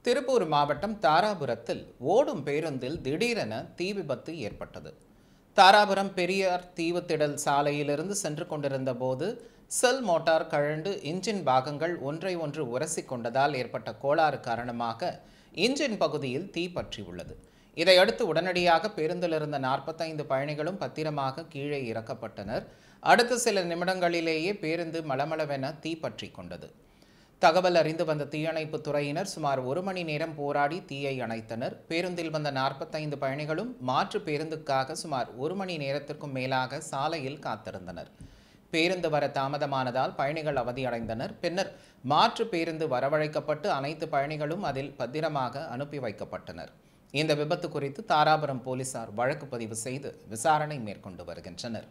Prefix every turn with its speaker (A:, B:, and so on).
A: திருப்பூர் மாவட்டம் தாராபுரத்தில் ஓடும் பேருந்தில் திடீரென தீ விபத்து ஏற்பட்டது. தாராபுரம் பெரியார் தீவுத்திடல் சாலையிலிருந்து சென்று கொண்டிருந்த போது செல் மோட்டார் கழண்டு இன்ஜின் பாகங்கள் ஒன்றை ஒன்று உரசி கொண்டதால் ஏற்பட்ட கோளாறு காரணமாக இன்ஜின் பகுதியில் தீ பற்றியுள்ளது. இதையடுத்து உடனடியாக பேருந்தில் இருந்த 45 பயணிகளும் பத்திரமாக கீழே இறக்கப்பட்டனர். அடுத்த சில நிமிடங்களிலேயே பேருந்து மளமளவென தீ பற்றி கொண்டது. தகவல் அறிந்து வந்த தீயணைப்பு துறையினர் சுமார் 1 மணி நேரம் போராடி தீயை அணைத்தனர். பேருந்தில் வந்த 45 பயணிகளும் மாற்று பேருந்துக்காக சுமார் 1 மணி நேரத்திற்கும் மேலாக சாலையில் காத்திருந்தனர். பேருந்து வர தாமதமானதால் பயணிகள் அவதியடைந்தனர். பின்னர் மாற்று பேருந்து வரவழைக்கப்பட்டு அனைத்து பயணிகளும் அதில் பத்திரமாக அனுப்பி வைக்கப்பட்டனர். இந்த விபத்து குறித்து தாராபுரம் போலீசார் வழக்கு பதிவு செய்து விசாரணை மேற்கொண்டு வருகின்றனர்.